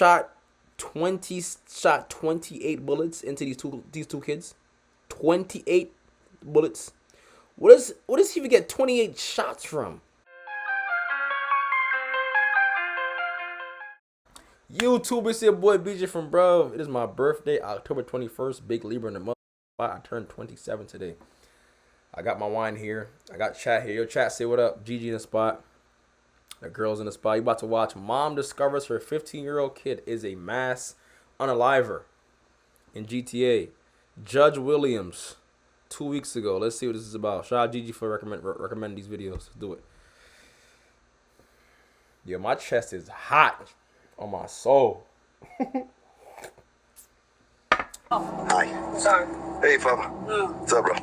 shot 28 bullets into these two kids. 28 bullets. What does he even get 28 shots from? YouTube, it's your boy BJ from Bro. It is my birthday, October 21st. Big Libra in the month. I turned 27 today. I got my wine here. I got chat here. Yo, chat, say what up. Gigi in the spot. The girl's in the spot. You about to watch Mom discovers her 15-year-old kid is a mass unaliver in GTA. Judge Williams, 2 weeks ago. Let's see what this is about. Shout out Gigi for recommending these videos. Let's do it. Yo, my chest is hot on my soul. Hi. Sorry. Hey, Papa. What's up, bro?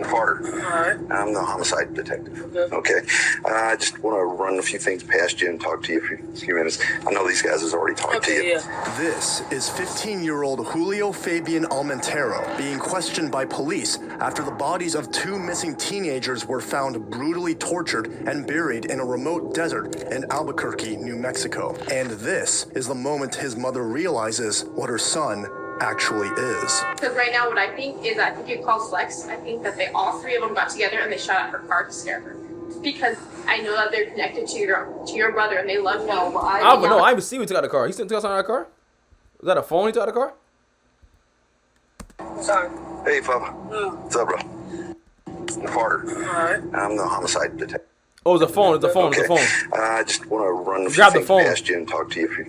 Carter. Alright. I'm the homicide detective. Okay. I just want to run a few things past you and talk to you for a few minutes. I know these guys has already talked to you. Yeah. This is 15-year-old Julio Fabian Almentero being questioned by police after the bodies of two missing teenagers were found brutally tortured and buried in a remote desert in Albuquerque, New Mexico. And this is the moment his mother realizes what her son actually is. Because right now what I think you called flex. I think that all three of them got together and they shot at her car to scare her. Because I know that they're connected to your brother and they love you. No, I haven't seen him take out the car. He took us out of the car? Was that a phone he took out of the car? Sorry. Hey, Papa. What's up, bro? Carter. Alright. I'm the homicide detective. Oh, it was a phone. It's a phone. Okay. It's a phone. I just want to run a few Grab the things phone. past you and talk to you for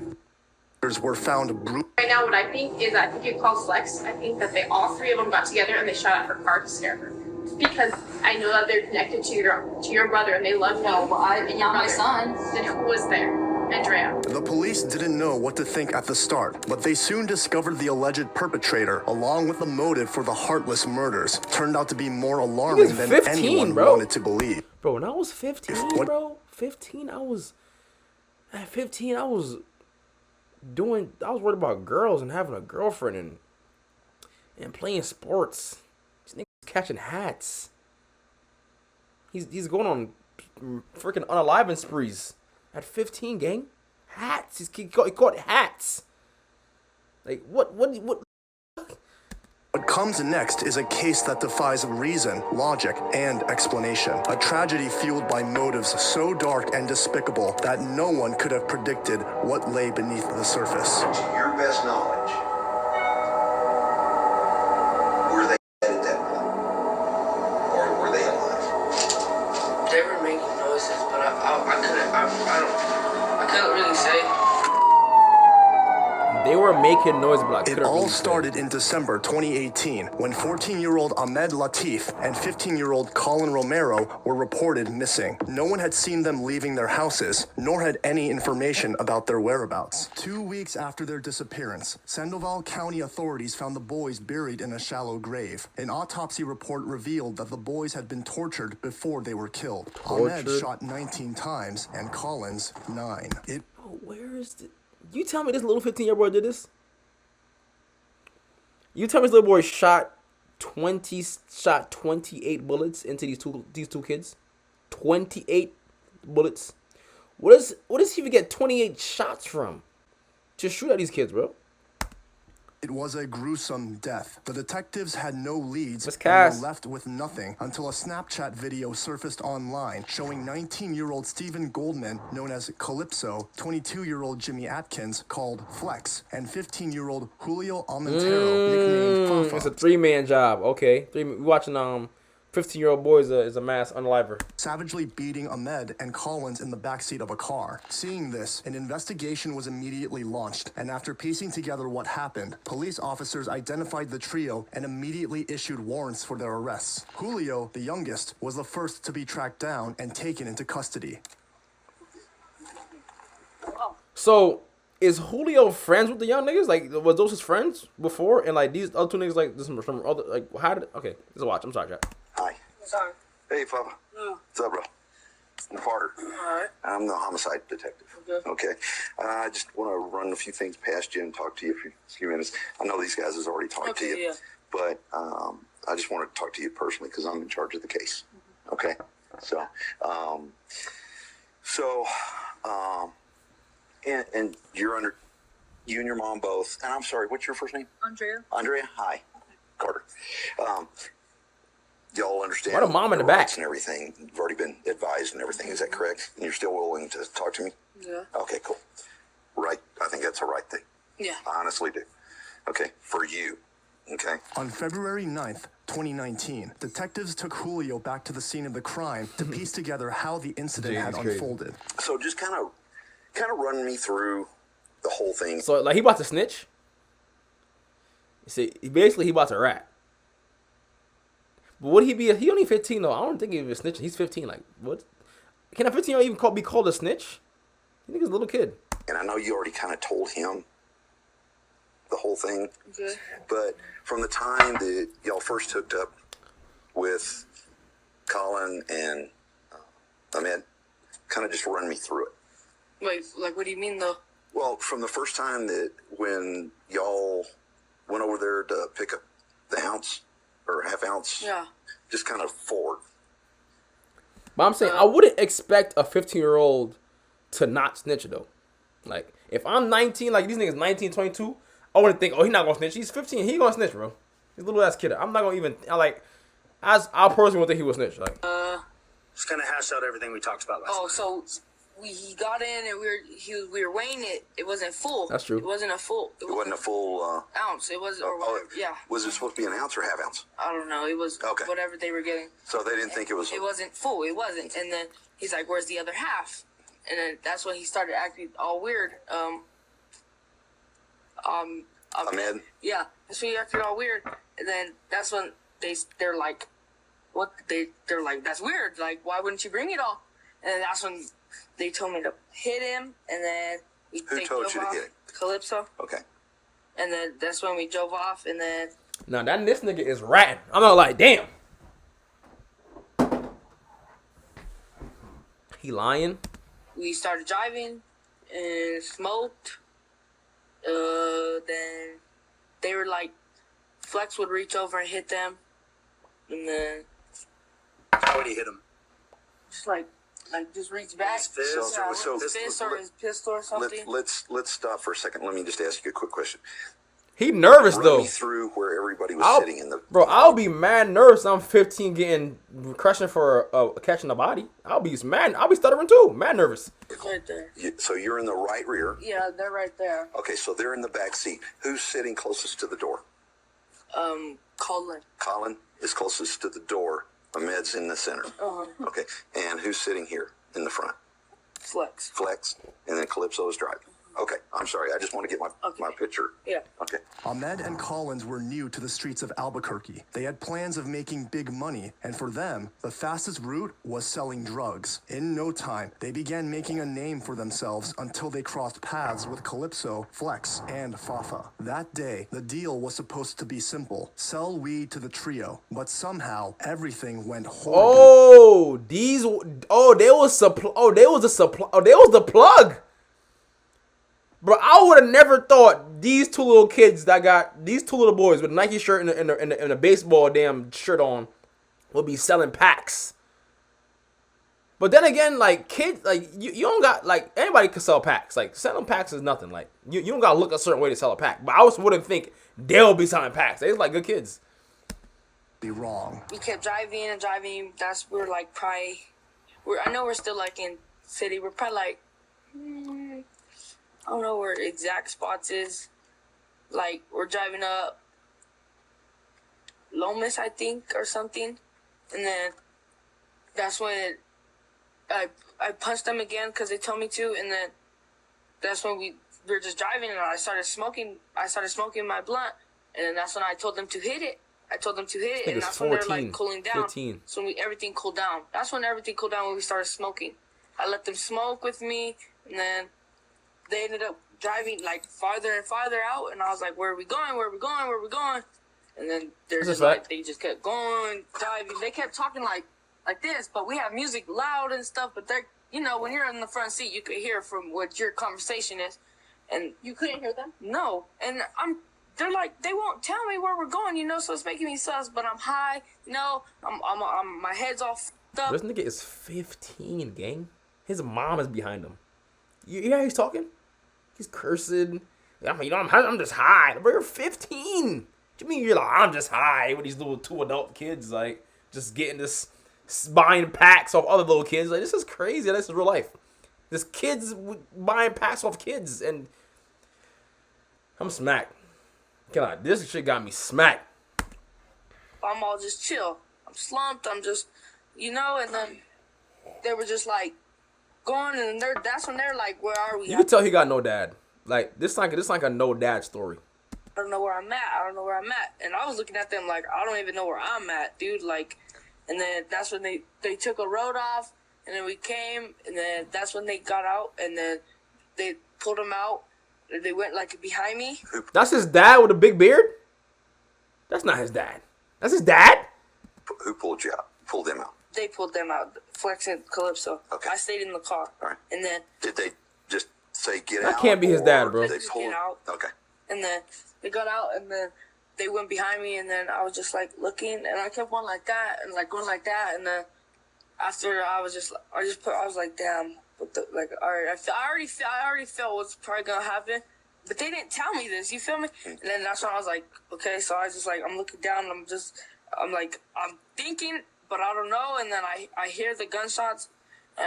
Were found Right now what I think you called flex. I think that all three of them got together and they shot at her car to scare her. Because I know that they're connected to your brother and they love you. No, and not my son. Then who was there? Andrea. The police didn't know what to think at the start, but they soon discovered the alleged perpetrator, along with the motive for the heartless murders. Turned out to be more alarming than 15, anyone bro. wanted to believe. Bro, when I was 15, bro, 15, I was worried about girls and having a girlfriend and playing sports. This nigga's catching hats. He's going on freaking unaliving sprees at 15, gang. Hats. He caught hats. Like what? What comes next is a case that defies reason, logic, and explanation. A tragedy fueled by motives so dark and despicable that no one could have predicted what lay beneath the surface. To your best knowledge, were they dead at that point? Or were they alive? They were making noises, but I couldn't really say. They were making noise, but I It couldn't all really started in December 2018 when 14-year-old Ahmed Latif and 15-year-old Colin Romero were reported missing. No one had seen them leaving their houses, nor had any information about their whereabouts. 2 weeks after their disappearance, Sandoval County authorities found the boys buried in a shallow grave. An autopsy report revealed that the boys had been tortured before they were killed. Ahmed shot 19 times and Collins 9. Oh, where is the... You tell me this little 15-year-old boy did this? You tell me this little boy shot 28 bullets into these two kids? 28 bullets. What does he even get 28 shots from? To shoot at these kids, bro. It was a gruesome death. The detectives had no leads Miss and Cass. were left with nothing until a Snapchat video surfaced online showing 19-year-old Stephen Goldman, known as Calypso, 22-year-old Jimmy Atkins, called Flex, and 15-year-old Julio Almentero, nicknamed Fafa. It's a three-man job. Okay. We watching 15-year-old boy is a mass unaliver. Savagely beating Ahmed and Collins in the backseat of a car. Seeing this, an investigation was immediately launched, and after piecing together what happened, police officers identified the trio and immediately issued warrants for their arrests. Julio, the youngest, was the first to be tracked down and taken into custody. So, is Julio friends with the young niggas? Like, was those his friends before? And, like, these other two niggas, like, this from other, like, how did... Okay, let's watch. I'm sorry, chat. Hi. Sorry. Hey, Papa. What's up, bro? Carter. Alright. I'm the homicide detective. Okay. I just want to run a few things past you and talk to you for a few minutes. I know these guys has already talked to you, Yeah. but I just want to talk to you personally because I'm in charge of the case. Okay. So, and you're under you and your mom both, and I'm sorry, what's your first name? Andrea. Andrea? Hi. Carter. Y'all understand What a mom in the rights back. and everything. You've already been advised and everything. Is that correct? And you're still willing to talk to me? Yeah. Okay, cool. Right. I think that's the right thing. Yeah. I honestly do. Okay, for you. Okay. On February 9th, 2019, detectives took Julio back to the scene of the crime to piece together how the incident Jay, had he's crazy. unfolded. So just kind of run me through the whole thing. So like he about to snitch. You see, basically he about to rat. But would he be? He only 15 though. I don't think he was snitching. He's 15. Like what? Can a 15-year-old even be called a snitch? I think he's a little kid. And I know you already kind of told him the whole thing. Okay. But from the time that y'all first hooked up with Colin and Ahmed, kind of just run me through it. Wait, like, what do you mean, though? Well, from the first time that when y'all went over there to pick up the ounce or half ounce, Yeah. just kind of forward. But I'm saying I wouldn't expect a 15-year-old to not snitch though. Like if I'm 19, like these niggas 19, 22, I wouldn't think, oh, he's not gonna snitch. He's 15, he gonna snitch, bro. He's a little ass kid. I'm not gonna even I personally would think he would snitch. Like Just kind of hash out everything we talked about last Oh, night. so he got in and we were weighing it. It wasn't full. That's true. It wasn't a full. It wasn't a full. Ounce. It was or whatever. Yeah. Was it supposed to be an ounce or half ounce? I don't know. It was Okay. whatever they were getting. So they didn't think it was. It wasn't full. It wasn't. And then he's like, "Where's the other half?" And then that's when he started acting all weird. Ahmed? Yeah, that's when he acted all weird. And then that's when they're like, "What?" They're like, "That's weird. Like, why wouldn't you bring it all?" And then that's when they told me to hit him. And then Who told you to hit him? Calypso. Okay. And then that's when we drove off. And then now this nigga is ratting. I'm not like, damn. He lying. we started driving and smoked. Then they were like, Flex would reach over and hit them, and then How would he hit him? just like just reach back. His fist? Yeah, So- with his fist or his pistol or something. Let's stop for a second. Let me just ask you a quick question. He nervous Run though. me through where everybody was sitting in the. Bro, I'll be mad nervous. I'm 15 getting crushing for catching a body. I'll be stuttering too. Mad nervous. Right there. So you're in the right rear. Yeah, they're right there. Okay, so they're in the back seat. Who's sitting closest to the door? Colin. Colin is closest to the door. Ahmed's in the center. Okay, and who's sitting here in the front? Flex. Flex, and then Calypso is driving. Okay, I'm sorry. I just want to get my picture. Yeah. Okay. Ahmed and Collins were new to the streets of Albuquerque. They had plans of making big money, and for them, the fastest route was selling drugs. In no time, they began making a name for themselves until they crossed paths with Calypso, Flex, and Fafa. That day, the deal was supposed to be simple: sell weed to the trio. But somehow, everything went horribly. They was the plug. Bro, I would have never thought these two little boys with a Nike shirt and a baseball damn shirt on would be selling packs. But then again, like kids, like you don't got like anybody can sell packs. Like selling packs is nothing. Like you don't gotta look a certain way to sell a pack. But I wouldn't think they'll be selling packs. They're like good kids. Be wrong. We kept driving and driving. I know we're still like in city. We're probably like, I don't know where exact spots is. Like, we're driving up Lomas, I think, or something. And then that's when I punched them again because they told me to. And then that's when we were just driving and I started smoking my blunt. And then that's when I told them to hit it. And that's when they're like cooling down. 15. So everything cooled down. That's when everything cooled down when we started smoking. I let them smoke with me, and then they ended up driving like farther and farther out, and I was like, "Where are we going? Where are we going? Where are we going?" And then they just kept going, driving. They kept talking like this, but we have music loud and stuff. But they're, when you're in the front seat, you could hear from what your conversation is, and You couldn't hear them? no, and they're like, they won't tell me where we're going, so it's making me sus. But I'm high, I'm my head's all f***ed up. This nigga is 15, gang. His mom is behind him. You hear how he's talking? He's cursing. I'm just high. Bro, you're 15. What do you mean you're like, I'm just high with these little 2 adult kids, like, just getting this, buying packs off other little kids. Like, this is crazy. This is real life. This kids buying packs off kids, and I'm smacked. God, this shit got me smacked. I'm all just chill. I'm slumped. I'm just, and then they were just like going, and that's when they're like, "Where are we?" You can tell he got no dad. Like this like a no dad story. I don't know where I'm at. And I was looking at them like, I don't even know where I'm at, dude. Like, and then that's when they took a road off, and then we came, and then that's when they got out, and then they pulled him out. And they went like behind me. That's his dad with a big beard? That's not his dad. That's his dad? Who pulled you out? Pulled them out? They pulled them out. Flex and Calypso. Okay. I stayed in the car. All right. And then Did they just say get That out? can't be his dad, bro. They Just pulled get out. Okay. And then they got out, and then they went behind me, and then I was just like looking, and I kept going like that, and like going like that, and then after I was like, damn, what the, like, all right, I already felt what's probably gonna happen, but they didn't tell me this, you feel me? And then that's when I was like, okay, so I just like, I'm looking down, and I'm thinking, but I don't know, and then I hear the gunshots, and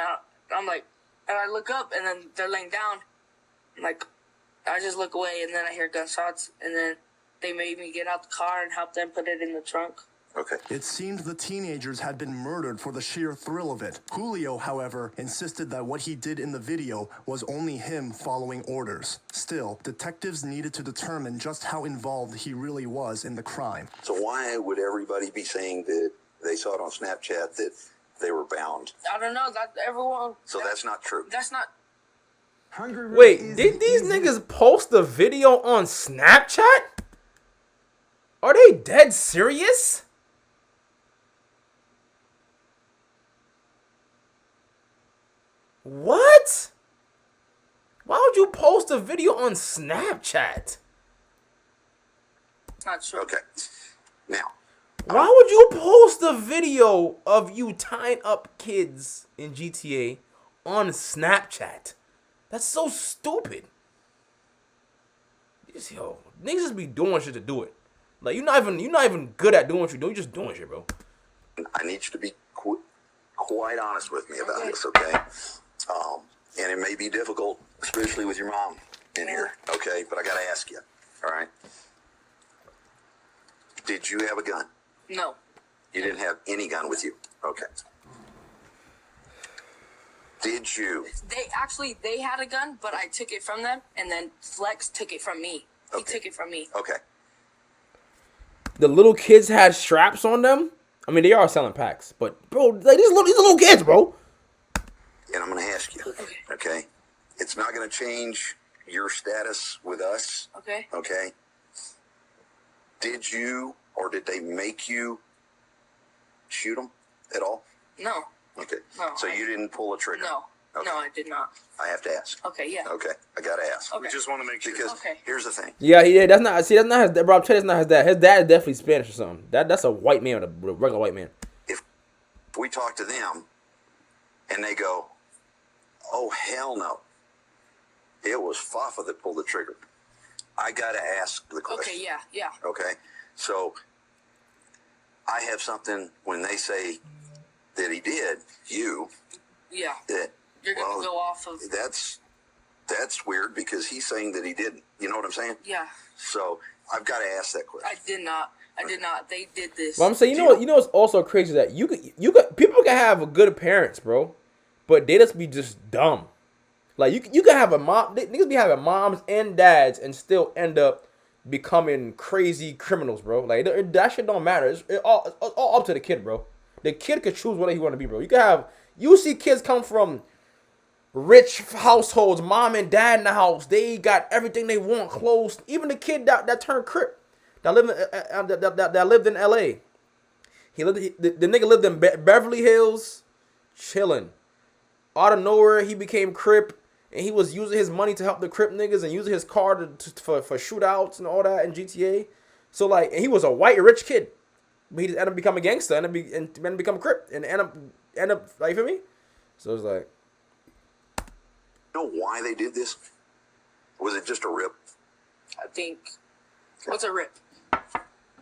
I'm like, and I look up, and then they're laying down, I'm like, I just look away, and then I hear gunshots, and then they made me get out the car and help them put it in the trunk. Okay. It seemed the teenagers had been murdered for the sheer thrill of it. Julio, however, insisted that what he did in the video was only him following orders. Still, detectives needed to determine just how involved he really was in the crime. So why would everybody be saying that they saw it on Snapchat that they were bound? I don't know, that everyone... So that's not true. That's not... Wait, did these niggas post the video on Snapchat? Are they dead serious? What? Why would you post a video on Snapchat? Not true. Okay. Now, Why would you post a video of you tying up kids in GTA on Snapchat? That's so stupid. Yo, niggas just be doing shit to do it. Like you're not even good at doing what you do. You're just doing shit, bro. I need you to be quite honest with me about this, okay? And it may be difficult, especially with your mom in here, okay? But I got to ask you, all right? Did you have a gun? No. You didn't have any gun with you? Okay. Did you? They had a gun, but I took it from them, and then Flex took it from me. He took it from me. Okay. The little kids had straps on them. I mean, they are selling packs, but bro, like these little kids, bro. And I'm going to ask you, okay? It's not going to change your status with us. Okay. Okay? Did you or did they make you shoot them at all? No. Okay. No, So you didn't pull a trigger? No. Okay. No, I did not. I have to ask. Okay, yeah. Okay. I got to ask. Okay. We just want to make sure. Because Okay. here's the thing. Yeah, he did. That's not his dad, bro. I'm telling you, that's not his dad. His dad is definitely Spanish or something. That's a white man, a regular white man. If we talk to them and they go, oh, hell no, it was Fafa that pulled the trigger, I got to ask the question. Okay, yeah. Okay? So I have something when they say that he did, Yeah. that, You're going to go off of... that's weird because he's saying that he didn't. You know what I'm saying? Yeah. So I've got to ask that question. I did not. They did this. But I'm saying, you know what's also crazy is that you could people can have good parents, bro, but they just be just dumb. Like you can have a mom, niggas be having moms and dads and still end up becoming crazy criminals, bro. Like that shit don't matter. It's all up to the kid, bro. The kid could choose whatever he want to be, bro. You see kids come from rich households, mom and dad in the house. They got everything they want, clothes. Even the kid that turned crip, that lived in L.A. The nigga lived in Beverly Hills, chilling. Out of nowhere, he became crip, and he was using his money to help the crip niggas and using his car for shootouts and all that in GTA. So like, and he was a white rich kid, but he just ended up becoming a gangster and then become a crip and end up like, you feel me? So it's like, You know why they did this? Was it just a rip? think. What's a rip?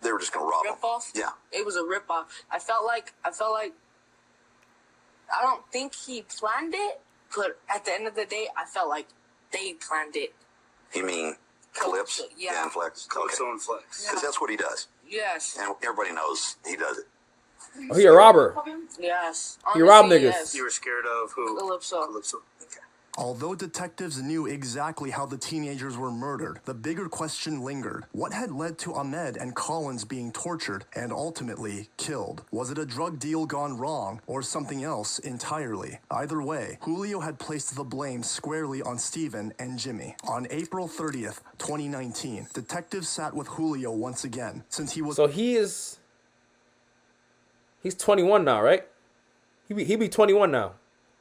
They were just gonna rob Rip him. off? Yeah. It was a rip off. I felt like I don't think he planned it, but at the end of the day, I felt like they planned it. You mean Calypso? Yeah. And Flex. Calypso and Flex. Because that's what he does, Yes. and everybody knows he does it. Oh, he a robber. Yes. He robbed Honestly, niggas. yes. You were scared of who? Calypso. Calypso. Okay. Although detectives knew exactly how the teenagers were murdered, the bigger question lingered. What had led to Ahmed and Collins being tortured and ultimately killed? Was it a drug deal gone wrong or something else entirely? Either way, Julio had placed the blame squarely on Steven and Jimmy. On April 30th, 2019, detectives sat with Julio once again, since he was So he's 21 now, right? He be 21 now,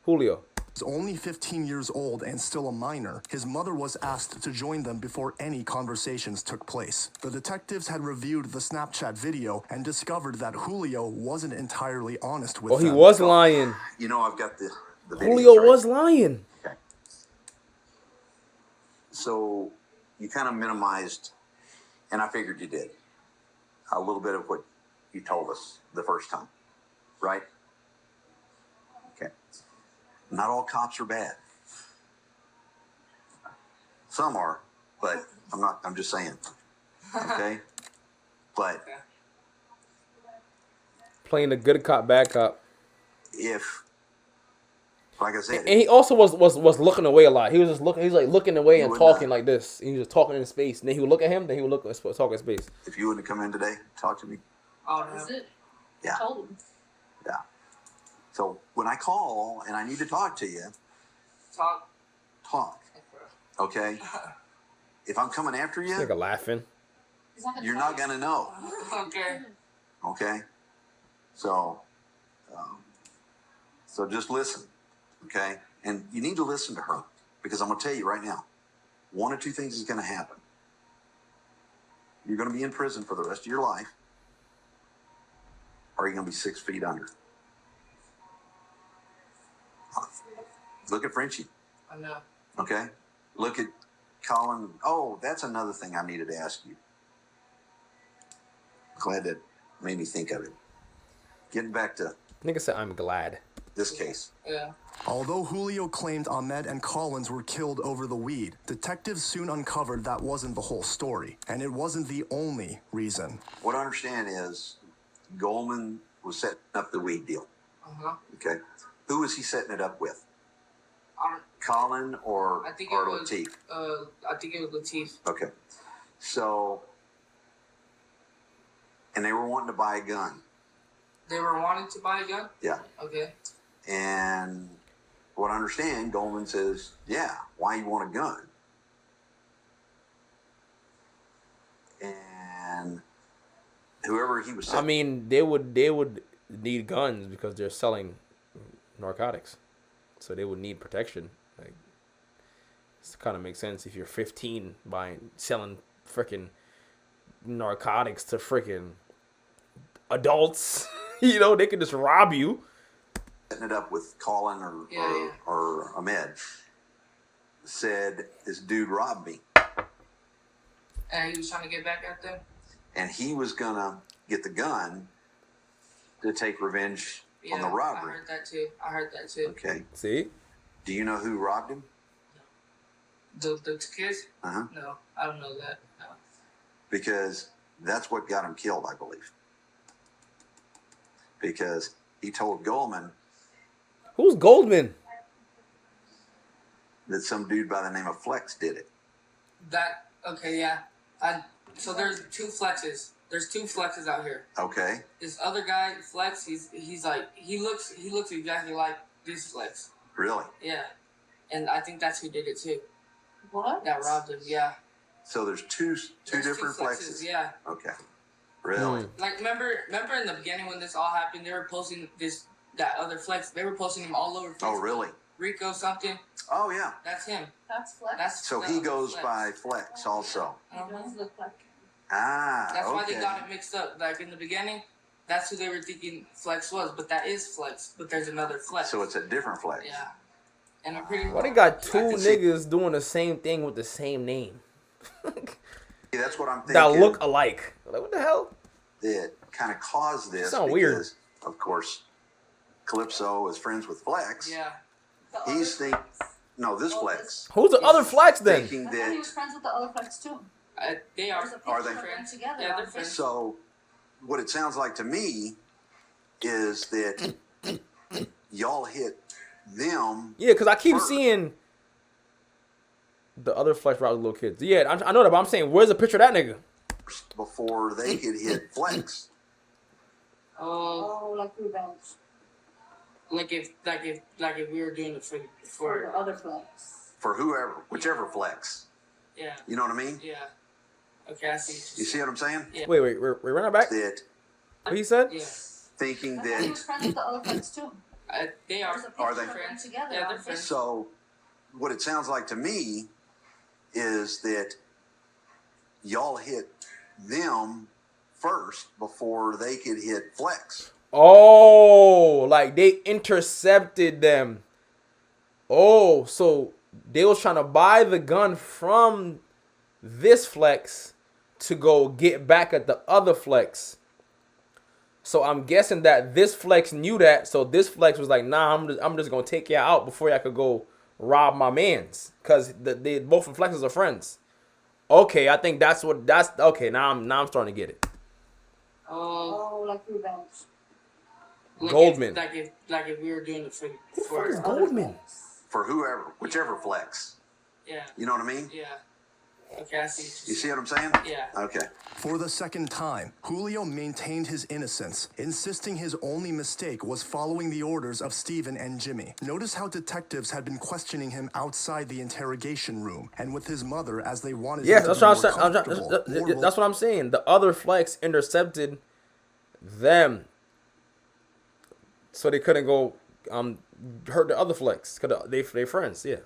Julio. only 15 years old and still a minor. His mother was asked to join them before any conversations took place. The detectives had reviewed the Snapchat video and discovered that Julio wasn't entirely honest with Oh, he them. was lying. You know, I've got the videos, Julio right? was lying. Okay. So you kind of minimized, and I figured you did, a little bit of what you told us the first time, right? Okay. Not all cops are bad. Some are, but I'm just saying. Okay? But Playing the good cop, bad cop. if, like I said, And he also was looking away a lot. He was just looking. He's like looking away and would talking not. like this. He was just talking in space. And then he would look at him. Then he would talk in space. if you wouldn't have come in today, talk to me. Oh, Is no. it? Yeah. Told him. Yeah. So when I call and I need to talk to you, talk. Okay? If I'm coming after you, Nigga laughing. He's not gonna you're tell not you. going to know. Okay. Okay? So, so just listen. Okay? And you need to listen to her because I'm going to tell you right now, one or two things is going to happen. You're going to be in prison for the rest of your life, or you're going to be 6 feet under. Look at Frenchie. I know. Okay? Look at Colin. Oh, that's another thing I needed to ask you. Glad that made me think of it. Getting back to Nigga said, "I'm glad." this case. Yeah. Although Julio claimed Ahmed and Collins were killed over the weed, detectives soon uncovered that wasn't the whole story, and it wasn't the only reason. What I understand is Goldman was setting up the weed deal. Okay? Who was he setting it up with? Colin or I think or it was. Lateef? I think it was Lateef. Okay. So, and they were wanting to buy a gun. They were wanting to buy a gun. Yeah. Okay. And what I understand, Goldman says, yeah, why you want a gun? And whoever he was I setting, mean, they would need guns because they're selling narcotics, so they would need protection. Like, it kind of makes sense if you're 15 selling freaking narcotics to freaking adults. You know, they could just rob you. setting it up with Colin or Ahmed, said, this dude robbed me. And he was trying to get back at them. And he was going to get the gun to take revenge on the robbery. I heard that too. Okay. See? Do you know who robbed him? The kids? Uh-huh. No, I don't know that. No. Because that's what got him killed, I believe. Because he told Goldman Who's Goldman? that some dude by the name of Flex did it. Okay, yeah. So there's two flexes. There's two flexes out here. Okay. This other guy, Flex, he's like he looks exactly like this Flex. Really? Yeah. And I think that's who did it too. What? That robbed him, yeah. So there's two There's different two flexes. yeah. Okay. Really? Like remember in the beginning when this all happened, they were posting that other Flex. They were posting him all over Facebook. Oh, really? Rico something. Oh, yeah. That's him. That's Flex. That's So the he other goes Flex. by Flex also. He does look like him. Ah, That's why they okay. got it mixed up. Like in the beginning, that's who they were thinking Flex was, but that is Flex. But there's another Flex. So it's a different Flex. Yeah. And I'm pretty. Why they got two I can see- niggas doing the same thing with the same name? Get that's what I'm thinking. that look alike. Like, what the hell? That kind of caused this Sound because, weird. of course, Calypso is friends with Flex. Yeah. He's thinking, no, this Flex. Who's the other Flex then? Thinking I thought he that, was friends with the other Flex too. They are. There's a Are picture they? of them together. Yeah, on they're friends. Facebook. so what it sounds like to me is that y'all hit them Yeah, because I keep first seeing the other Flex route with little kids. Yeah, I know that, but I'm saying, where's the picture of that nigga? before they could hit Flex. Oh, like revenge Like if we were doing it for for the other Flex. For whoever, whichever Flex. yeah. You know what I mean? Yeah. Okay, I see. You see what I'm saying? Yeah. Wait, we're running back? That What he said? Yeah. thinking I thought he that, was friends with the other Flex too. They are. There's a picture Are they? of them together. Yeah, on they're Facebook. friends. so what it sounds like to me is that y'all hit them first before they could hit Flex. Oh, like they intercepted them. Oh, so they was trying to buy the gun from this Flex to go get back at the other Flex. So I'm guessing that this Flex knew that. So this Flex was like, nah, I'm just gonna take you out before y'all could go rob my mans. Cause they both of Flexes are friends. Okay, I think that's okay. Now I'm starting to get it. Oh, like revenge Goldman. Like if we were doing it for Who is for other Goldman? Flex. For whoever, whichever Flex. yeah. You know what I mean? Yeah. Okay, I see. You see what I'm saying? Yeah. Okay. For the second time, Julio maintained his innocence, insisting his only mistake was following the orders of Steven and Jimmy. Notice how detectives had been questioning him outside the interrogation room and with his mother as they wanted Yeah, him that's to what be I'm more saying. comfortable. That's what I'm saying. The other Flex intercepted them, so they couldn't go hurt the other Flex. Cause they friends. Yeah.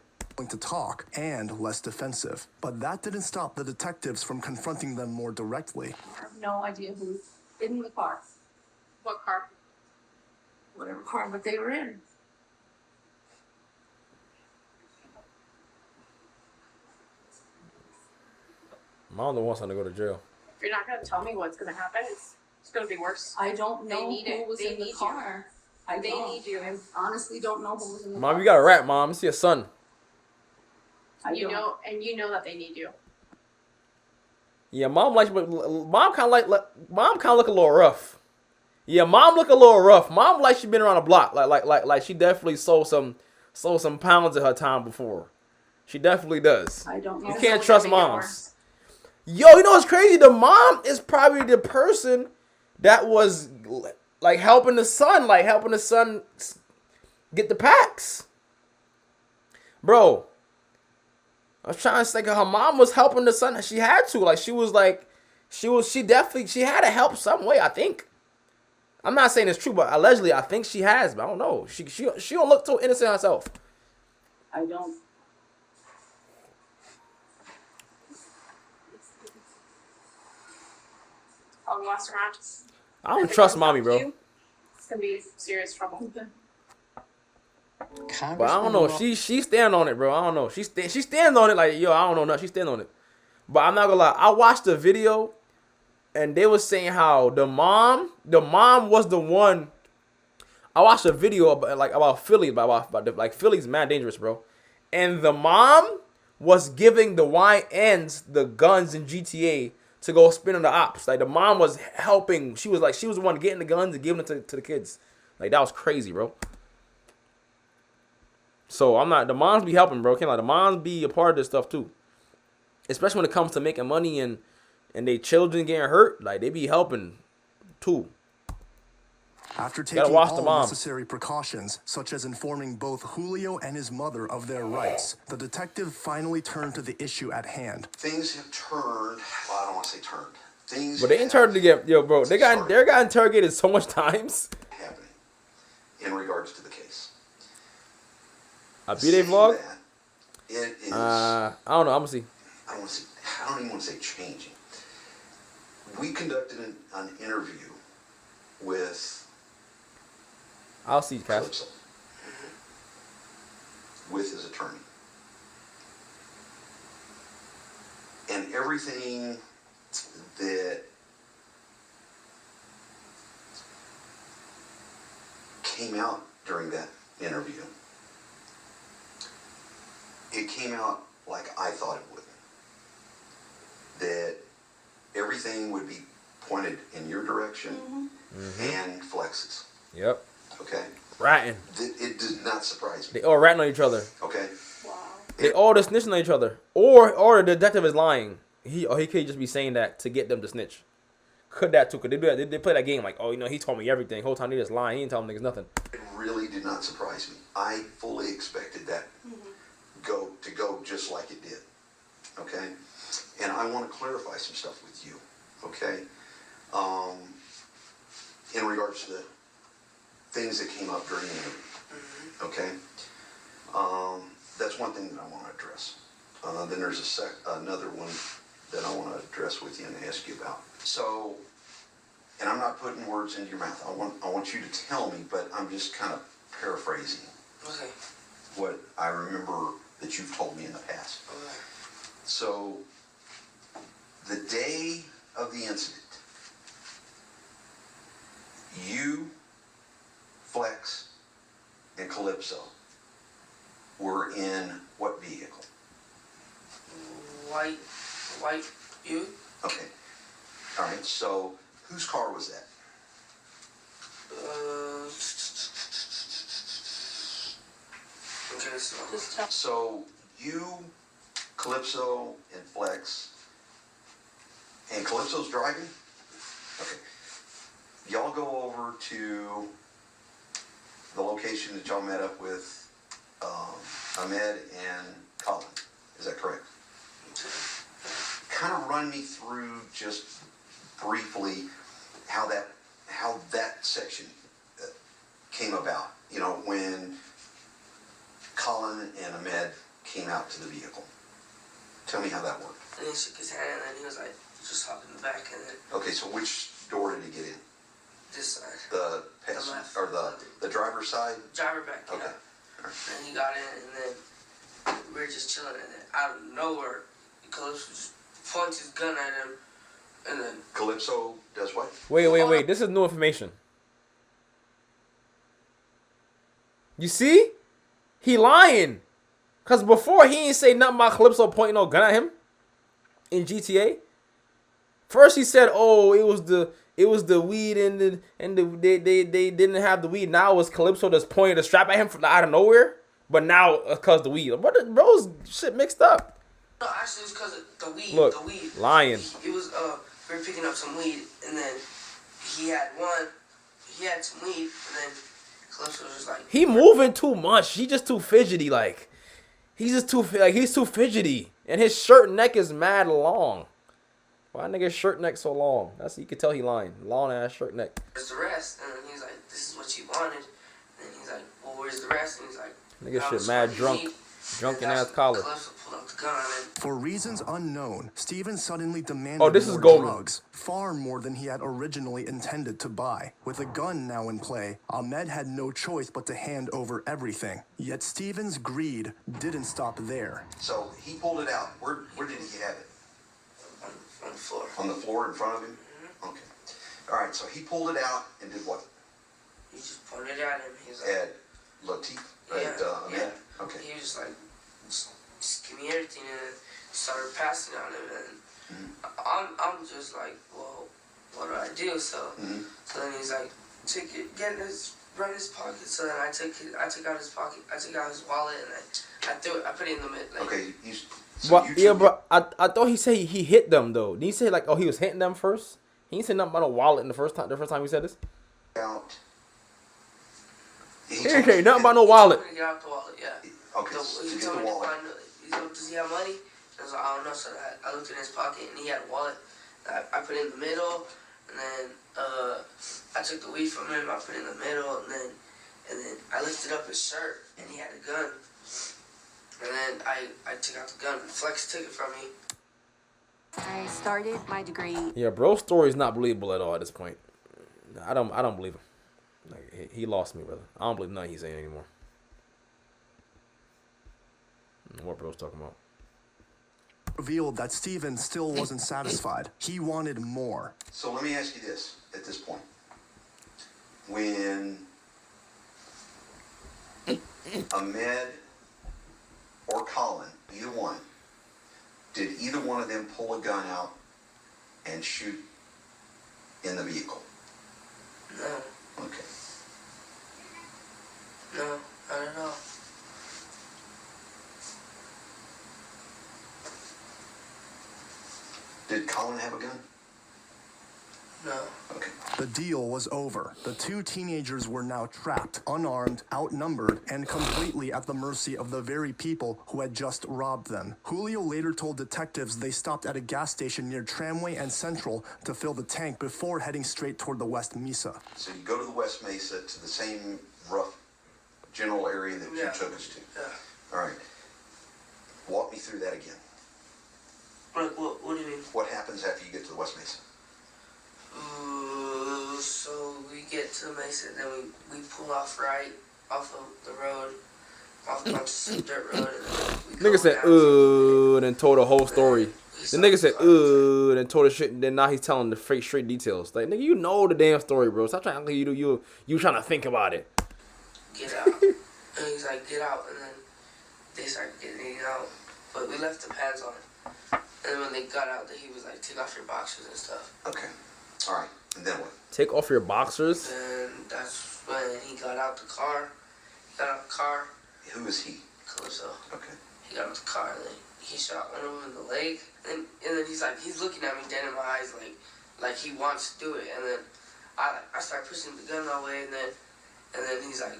to talk and less defensive. But that didn't stop the detectives from confronting them more directly. I have no idea who's in the car. What car? Whatever car, but they were in. Mom don't want son to go to jail. If you're not gonna tell me what's gonna happen, it's gonna be worse. I don't They know need who it. was They in the need you. car. I They don't. need you. I honestly don't know who was in the Mom, car. you got a rap, Mom. It's your son. You know that they need you. Yeah, Mom kind of look a little rough. Yeah, Mom look a little rough. Mom like she been around the block. Like she definitely sold some pounds in her time before. She definitely does. I don't know. You can't It's trust gonna make it moms. worse. Yo, you know what's crazy? The mom is probably the person that was like helping the son get the packs. Bro, I was trying to think her mom was helping the son. She had to. Like she had to help some way, I think. I'm not saying it's true, but allegedly I think she has, but I don't know. She don't look so innocent herself. I don't. I'll mess around. I don't If it trust comes mommy, down bro. to you, it's gonna be serious trouble. But I don't know. She stand on it, bro. I don't know. She stands on it like, yo, I don't know. No, she stand on it. But I'm not gonna lie. I watched the video, and they was saying how the mom was the one. I watched a video about Philly, about Philly's mad dangerous, bro. And the mom was giving the YNs the guns in GTA to go spin on the ops. Like the mom was helping. She was the one getting the guns and giving it to the kids. Like that was crazy, bro. So the moms be helping, bro. Can't lie, the moms be a part of this stuff too. Especially when it comes to making money and they children getting hurt, like they be helping too. After Gotta taking watch the all moms. necessary precautions, such as informing both Julio and his mother of their rights, the detective finally turned to the issue at hand. Things have turned. Well, I don't want to say turned. Things. But they ain't turned to get bro. They got interrogated so much times. happening in regards to the case. A B-Day vlog? That, it is. I don't know. I'm gonna see. I don't even want to say changing. We conducted an interview with I'll see, Cass. Calypso with his attorney. And everything that came out during that interview, it came out like I thought it would. That everything would be pointed in your direction and Flex's. Yep. Okay? Ratting. It did not surprise me. They all ratting on each other. Okay? Wow. They all just snitching on each other. Or the detective is lying. He could just be saying that to get them to snitch. Could that too? Could they do that? They play that game like, oh, he told me everything. Whole time he just lying. He didn't tell them niggas nothing. It really did not surprise me. I fully expected that to go just like it did. Okay? And I want to clarify some stuff with you. Okay? In regards to the things that came up during the interview. Okay? That's one thing that I want to address. Then there's another one that I want to address with you and ask you about. So, and I'm not putting words into your mouth. I want you to tell me, but I'm just kind of paraphrasing what I remember that you've told me in the past. So, the day of the incident, you, Flex, and Calypso were in what vehicle? White you? Okay. All right. So, whose car was that? Okay, so Just tell. So, you, Calypso, and Flex, and Calypso's driving? Okay. Y'all go over to the location that y'all met up with Ahmed and Colin. Is that correct? Kind of run me through just briefly how that section came about. When Colin and Ahmed came out to the vehicle. Tell me how that worked. and he shook his hand and then he was like, just hop in the back and then Okay, so which door did he get in? this side. The left. or the driver's side? Driver back, Okay. yeah. And he got in and then we were just chilling and then out of nowhere, Calypso just points his gun at him and then Calypso does what? Wait. This is new information. You see? He lying. Because before, he ain't say nothing about Calypso pointing no gun at him in GTA. First, he said, oh, it was the weed and they didn't have the weed. Now it was Calypso just pointing the strap at him from out of nowhere. But now, because the weed. Bro's shit mixed up. no, actually it's because of the weed. Look, the weed. lying. It was we were picking up some weed and then he had some weed and then Calypso was just like He moving too much. He just too fidgety. Like he's too fidgety, and his shirt neck is mad long. Why nigga's shirt neck so long? You can tell he lying. Long ass shirt neck. where's the rest? And then he's like, this is what you wanted. And then he's like, well, where's the rest? And he's like, Nigga "That shit was mad what you drunk. need." Drunken And that's ass collar. Calypso pulled out the gun and For reasons unknown, Steven suddenly demanded Oh, this is more Goldman. drugs, far more than he had originally intended to buy. With a gun now in play, Ahmed had no choice but to hand over everything. Yet Steven's greed didn't stop there. So he pulled it out. Where did he have it? on the floor. On the floor in front of him? Okay. All right, so he pulled it out and did what? He just pointed at him. He was like, At Latif? At Ahmed? yeah. Okay. He was just like, just give me everything, and then started passing on him, and I'm just like, well, what do I do? So then he's like, take it, run his pocket. So then I took out his pocket, I took out his wallet, and I threw it, I put it in the mid. Like, Okay. Bro, I thought he said he hit them though. Did he say like, oh, he was hitting them first? He didn't say nothing about a wallet in the first time he said this. Out. He didn't say nothing about no wallet. to get out the wallet, yeah. Okay, So so he get told the me to wallet. find. He said, does he have money? I was like, I don't know. So I looked in his pocket and he had a wallet. I put it in the middle, and then I took the weed from him. I put it in the middle, and then I lifted up his shirt and he had a gun. And then I took out the gun. Flex took it from me. I started my degree. Yeah, bro's story is not believable at all at this point. I don't believe him. Like, he lost me, brother. I don't believe nothing he's saying anymore. What bro's talking about? revealed that Steven still wasn't satisfied. He wanted more. So let me ask you this at this point. When Ahmed or Colin, either one, did either one of them pull a gun out and shoot in the vehicle? No. Okay. No, not at all. Did Colin have a gun? No. Okay. The deal was over. The two teenagers were now trapped, unarmed, outnumbered, and completely at the mercy of the very people who had just robbed them. Julio later told detectives they stopped at a gas station near Tramway and Central to fill the tank before heading straight toward the West Mesa. So you go to the West Mesa, to the same rough general area that you took us to. Yeah. All right. Walk me through that again. Like, what do you mean? What happens after you get to the West Mesa? So we get to the Mesa, then we pull off right off of the road, off onto some dirt road, and then we Nigga said, and then told the whole story. The nigga said, and then told the shit, and then now he's telling the fake straight details. Like, nigga, you know the damn story, bro. Stop trying to think you trying to think about it. Get out. And he's like, get out, and then they started getting out. But we left the pads on. And then when they got out, he was like, take off your boxers and stuff. Okay. All right. And then what? Take off your boxers? And that's when he got out the car. Who is he? Calypso. Okay. He got out the car, and then he shot one of them in the leg. And then he's looking at me dead in my eyes like he wants to do it. And then I start pushing the gun away, and then he's like,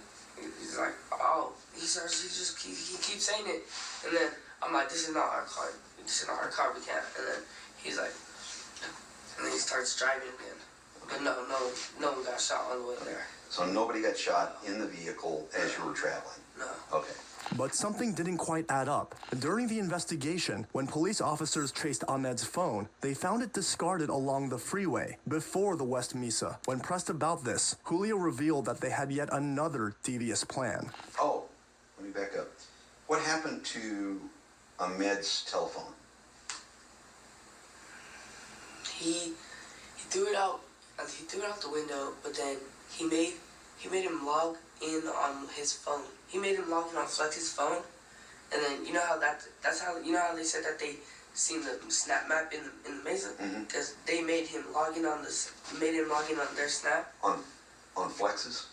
oh, he keeps saying it. And then I'm like, this is not our car. This is not our car. We can't. And then he's like, and then he starts driving again. But no one got shot on the way there. So nobody got shot in the vehicle as you were traveling? No. Okay. But something didn't quite add up. During the investigation, when police officers traced Ahmed's phone, they found it discarded along the freeway before the West Mesa. When pressed about this, Julio revealed that they had yet another devious plan. Oh, let me back up. What happened to Ahmed's telephone? He threw it out. He threw it out the window, but then he made him log in on his phone. He made him log in on Flex's phone, and then you know how that's how they said that they seen the snap map in the Mesa, because they made him log in on their snap On Flex's?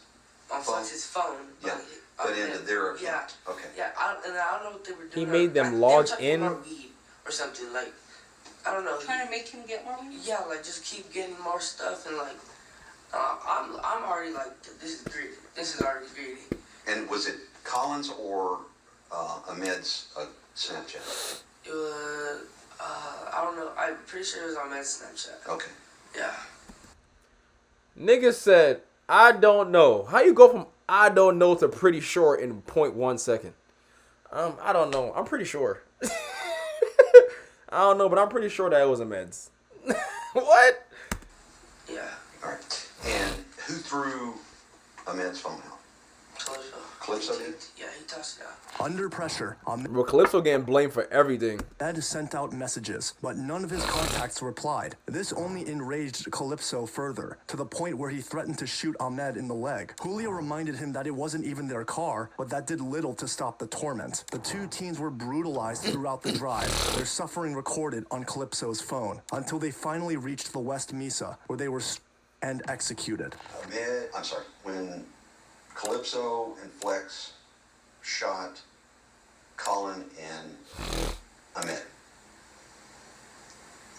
on Flex's phone. Yeah. But into their account. Yeah. Okay. Yeah. I don't know what they were doing. He made them they were log talking in? about weed or something, like, I don't know. Trying to make him get more money? Yeah, like just keep getting more stuff, and like I'm already like, this is greedy. This is already greedy. And was it Collins or Ahmed's Snapchat? It was I don't know. I'm pretty sure it was on Med's Snapchat. Okay. Yeah. Nigga said, I don't know. How you go from I don't know to pretty sure in 0.1 second? I don't know. I'm pretty sure. I don't know, but I'm pretty sure that it was a meds. What? Yeah. All right. And who threw Ahmed's phone out? Calypso did? Yeah, he tossed it out. Under pressure, Bro, Calypso getting blamed for everything. Ahmed sent out messages, but none of his contacts replied. This only enraged Calypso further, to the point where he threatened to shoot Ahmed in the leg. Julio reminded him that it wasn't even their car, but that did little to stop the torment. The two teens were brutalized throughout the drive, their suffering recorded on Calypso's phone, until they finally reached the West Mesa, where they were and executed. When Calypso and Flex shot Colin and Ahmed,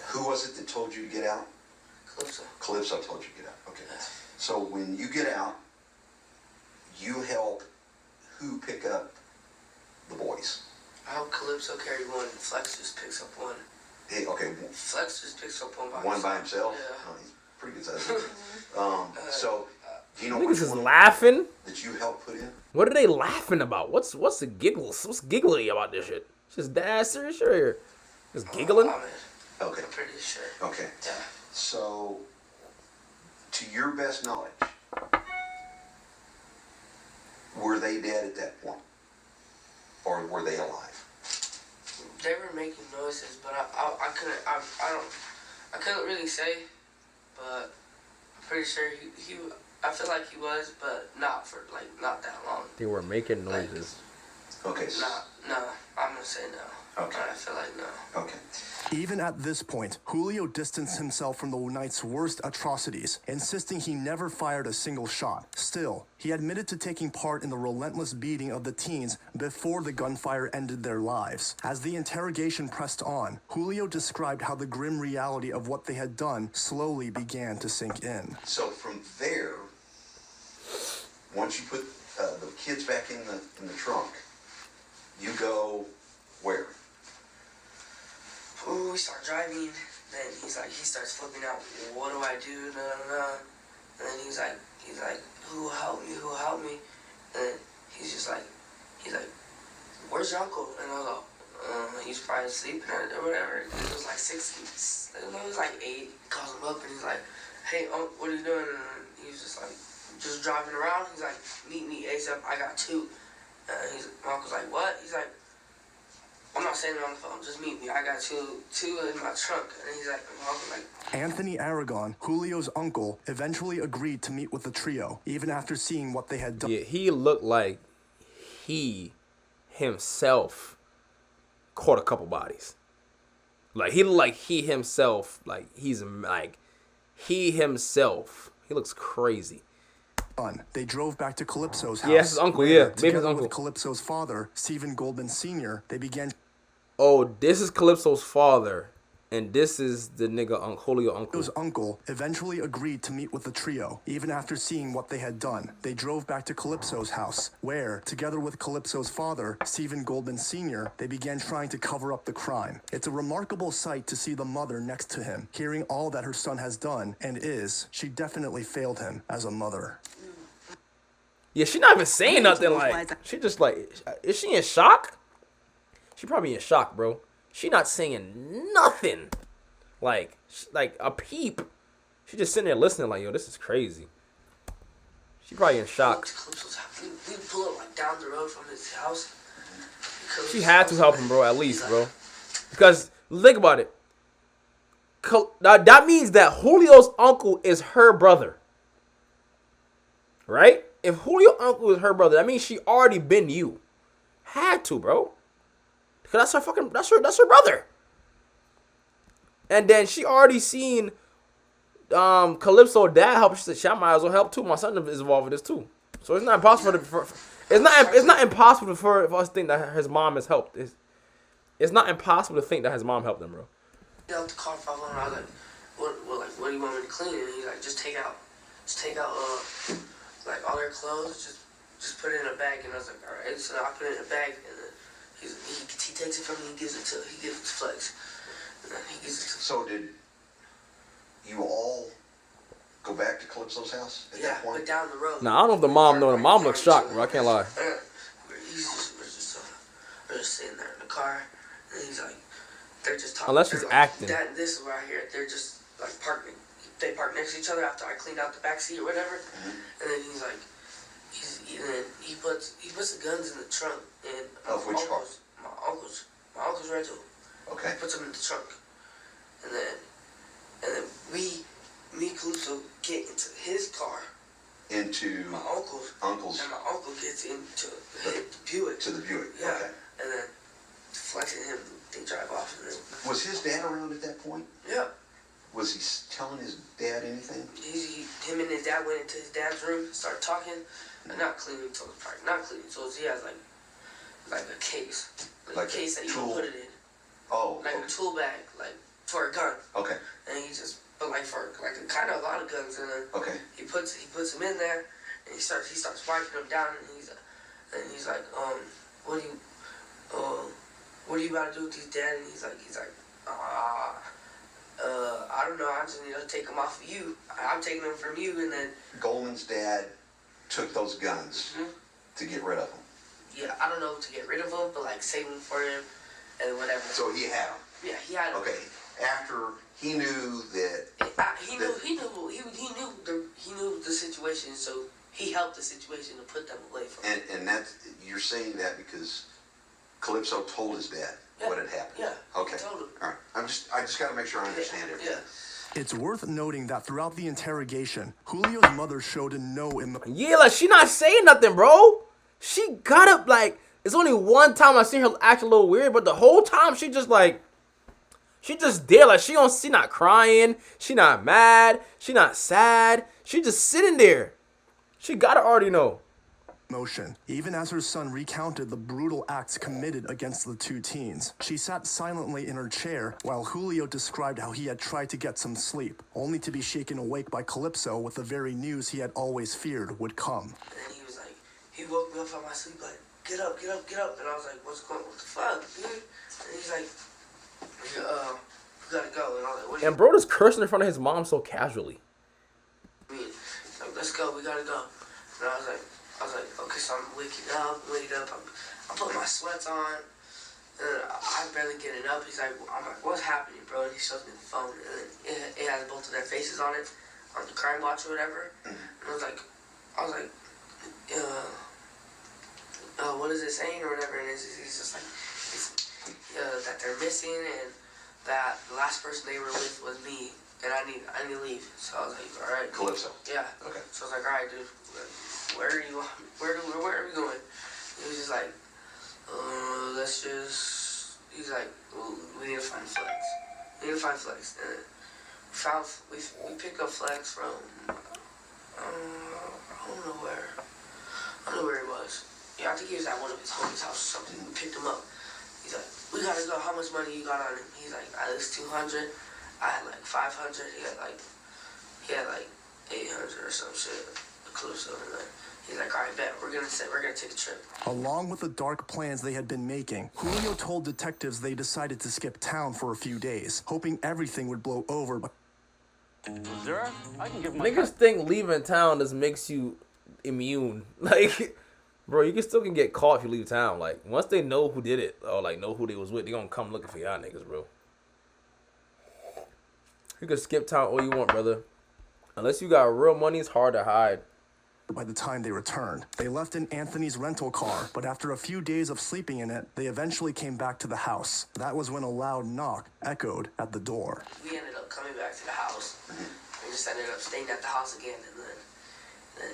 who was it that told you to get out? Calypso. Calypso told you to get out. Okay. So when you get out, you help who pick up the boys? I hope Calypso carried one, and Flex just picks up one. Hey, okay. Flex just picks up one by One himself. by himself? Yeah. Oh, he's pretty good size. So, do you know Niggas which is one laughing. that you helped put in? What are they laughing about? What's the giggles? What's giggly about this shit? It's just dead serious shit here. Just giggling. Okay. I'm pretty sure. Okay. Yeah. So, to your best knowledge, were they dead at that point? Or were they alive? They were making noises, but I couldn't really say, but I'm pretty sure I feel like he was, but not for not that long. They were making noises. Okay. No, I'm gonna say no. Okay. I feel like no. Okay. Even at this point, Julio distanced himself from the night's worst atrocities, insisting he never fired a single shot. Still, he admitted to taking part in the relentless beating of the teens before the gunfire ended their lives. As the interrogation pressed on, Julio described how the grim reality of what they had done slowly began to sink in. So from there, once you put the kids back in the trunk, you go where? Ooh, we start driving. Then he starts flipping out. What do I do? No, no, no. And then he's like, who will help me? Who will help me? And then he's like, where's your uncle? And I was like, he's probably sleeping or whatever. It was like 6. It was like 8. He calls him up and he's like, hey, what are you doing? And he was just like, just driving around. He's like, meet me ASAP. I got 2. And my uncle's like, what? He's like, I'm not saying it on the phone. Just meet me. I got two in my trunk. And he's like, my uncle like. Anthony Aragon, Julio's uncle, eventually agreed to meet with the trio, even after seeing what they had done. Yeah, he looked like he himself caught a couple bodies. Like he looked like he himself, he himself. He looks crazy. They drove back to Calypso's house. Yeah, his uncle, where, yeah. Maybe his together uncle. with Calypso's father, Stephen Goldman Sr., they began... Oh, this is Calypso's father, and this is the nigga Julio uncle. Julio's uncle eventually agreed to meet with the trio, even after seeing what they had done. They drove back to Calypso's house, where, together with Calypso's father, Stephen Goldman Sr., they began trying to cover up the crime. It's a remarkable sight to see the mother next to him, hearing all that her son has done, and she definitely failed him as a mother. Yeah, she not even saying nothing. Like, she just like, is she in shock? She probably in shock, bro. She not saying nothing. Like a peep. She just sitting there listening like, yo, this is crazy. She probably in shock. We pull up like down the road from his house. She had to help him, bro, at least, bro. Because, think about it. That means that Julio's uncle is her brother. Right? If Julio's uncle is her brother, that means she already been you. Had to, bro. Because that's her brother. And then she already seen Calypso dad help. She said, I might as well help too. My son is involved with this too. So it's not impossible it's not impossible for us to think that his mom has helped. It's not impossible to think that his mom helped him, bro. He out the car for and I was like, what do you want me to clean? And he's like, just take out like all their clothes, just put it in a bag. And I was like, all right. So I put it in a bag, and then he takes it from me. He gives it to Flex, and then he gives it to. So did you all go back to Calypso's house at that point? But down the road. Nah, I don't know if the mom know. The mom looks shocked, bro. I can't lie. We're just sitting there in the car, and he's like, they're just talking. Unless she's acting. This is right here. They're just like parking. They park next to each other after I cleaned out the back seat or whatever. Mm-hmm. And then he's like, he puts the guns in the trunk. And of which car? My uncle's rental. Okay. He puts them in the trunk. And then me Calypso get into his car. Into my uncle's. And my uncle gets into the Buick. To the Buick. Yeah. Okay. And then Flex and him, they drive off. And then, was his dad around at that point? Yeah. Was he telling his dad anything? Him and his dad went into his dad's room, started talking, and not cleaning toes. Not cleaning toes. He has like a case, like a case that you can put it in. Oh. Like a tool bag, like for a gun. Okay. And he just, but like for like a kind of a lot of guns in there. Okay. He puts them in there, and he starts wiping them down, and he's like, what are you about to do with these, Dad? And he's like, I don't know. I just need to take them off of you. I'm taking them from you, and then Goldman's dad took those guns to get rid of them. Yeah, I don't know to get rid of them, but like save them for him and whatever. So he had them. Yeah, he had them. Okay. After he knew that he knew the situation, so he helped the situation to put them away from him. And that's, you're saying that because Calypso told his dad what had happened. Yeah. Okay. He told him. All right. I just got to make sure I understand everything. Yeah. It's worth noting that throughout the interrogation, Julio's mother showed no emotion. Yeah, like she not saying nothing, bro. She got up like it's only one time I seen her act a little weird, but the whole time she just there, like she not crying, she not mad, she not sad, she just sitting there. She gotta already know. Even as her son recounted the brutal acts committed against the two teens. She sat silently in her chair while Julio described how he had tried to get some sleep, only to be shaken awake by Calypso with the very news he had always feared would come. And then he was like, he woke me up from my sleep like, get up, get up, get up. And I was like, what the fuck, dude? And he's like, we gotta go. And I was like, what And bro just cursing in front of his mom so casually. I mean, he's like, let's go, we gotta go. And I was like, okay, so I'm waking up. I'm putting my sweats on. And I'm barely getting up. I'm like, what's happening, bro? And he shows me the phone. And it has both of their faces on it, on the crime watch or whatever. And I was like, what is it saying or whatever? And he's just like, that they're missing and that the last person they were with was me. And I need to leave. So I was like, all right. Calypso. Yeah. Okay. So I was like, all right, dude. Where are we going? He was just like, he's like, well, we need to find Flex. And we picked up Flex from, I don't know where. I don't know where he was. Yeah, I think he was at one of his homies' house or something. We picked him up. He's like, we gotta go. How much money you got on him? He's like, at least 200. I had like 500. He had like 800 or some shit. Calypso and then he's like, all right, bet we're gonna take a trip. Along with the dark plans they had been making, Julio told detectives they decided to skip town for a few days, hoping everything would blow over. But Sir, I can give my Niggas think leaving town just makes you immune. Like, bro, you still can get caught if you leave town. Like, once they know who did it or like know who they was with, they gonna come looking for y'all niggas, bro. You can skip town all you want, brother. Unless you got real money, it's hard to hide. by the time they returned, they left in Anthony's rental car, but after a few days of sleeping in it, they eventually came back to the house. That was when a loud knock echoed at the door. We ended up coming back to the house. We just ended up staying at the house again, and then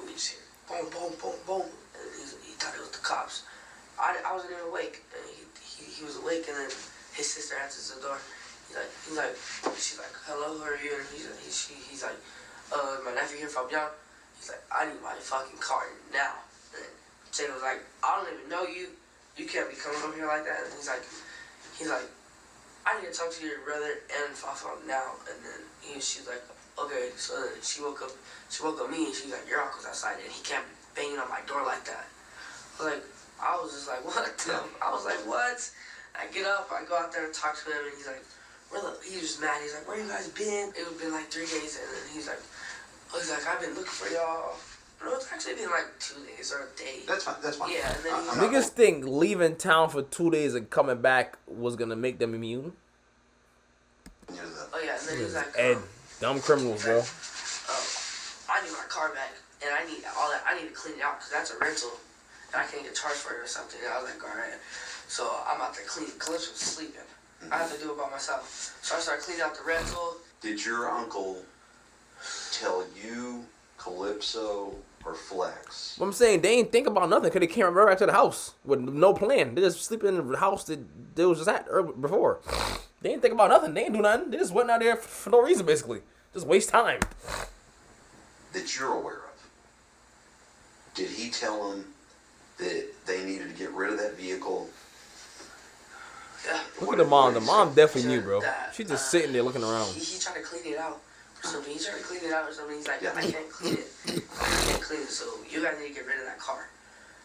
we just hear boom, boom, boom, boom, and he thought it was the cops. I wasn't even awake, and he was awake, and then his sister answers the door. She's like, hello, who are you? And he's like, my nephew here from Young. He's like, I need my fucking car now. And Jada was like, I don't even know you. You can't be coming over here like that. And he's like, I need to talk to your brother and Fafa now. And then she's like, okay. So then she woke up me and she's like, your uncle's outside and he can't be banging on my door like that. I was just like, what? I was like, what? I get up, I go out there and talk to him, and he's like, he was just mad. He's like, where you guys been? It had been like 3 days, and then he's like, I've been looking for y'all. No, it's actually been like 2 days or a day. That's fine. Yeah, and then Niggas think leaving town for 2 days and coming back was gonna make them immune. Oh yeah, and then he's like, dumb criminals, bro. I need my car back, and I need all that. I need to clean it out because that's a rental, and I can't get charged for it or something. And I was like, all right. So I'm out there cleaning. Calypso was sleeping. I have to do it by myself. So I started cleaning out the rental. Did your uncle tell you, Calypso, or Flex? What I'm saying, they ain't think about nothing because they came right back to the house with no plan. They just sleeping in the house that they was just at before. They didn't think about nothing. They didn't do nothing. They just went out there for no reason, basically. Just waste time. That you're aware of. Did he tell them that they needed to get rid of that vehicle? Yeah. Look at the mom. The mom definitely knew, bro. She's just sitting there looking around. He tried to clean it out or something. He's like, I can't clean it. I can't clean it, so you guys need to get rid of that car.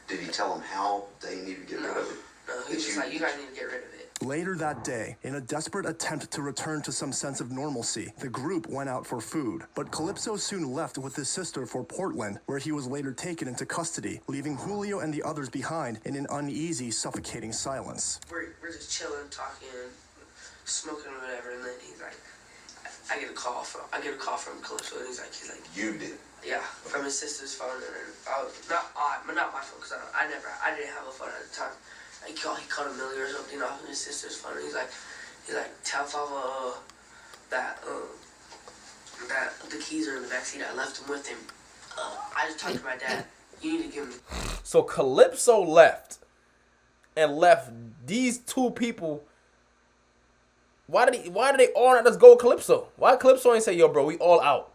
Did he tell them how they needed to get rid of it? No, he was just like, you guys need to get rid of it. Later that day, in a desperate attempt to return to some sense of normalcy, the group went out for food. But Calypso soon left with his sister for Portland, where he was later taken into custody, leaving Julio and the others behind in an uneasy, suffocating silence. We're just chilling, talking, smoking or whatever, and then he's like, I get a call from Calypso, and he's like, you did? Yeah, from his sister's phone, and then not my phone, because I didn't have a phone at the time. He caught a million or something off of his sister's phone. He's like, tell Fafa that the keys are in the backseat. I left them with him. I just talked to my dad. You need to give me. So Calypso left these two people. Why did they all not just go with Calypso? Why Calypso ain't say, yo, bro, we all out?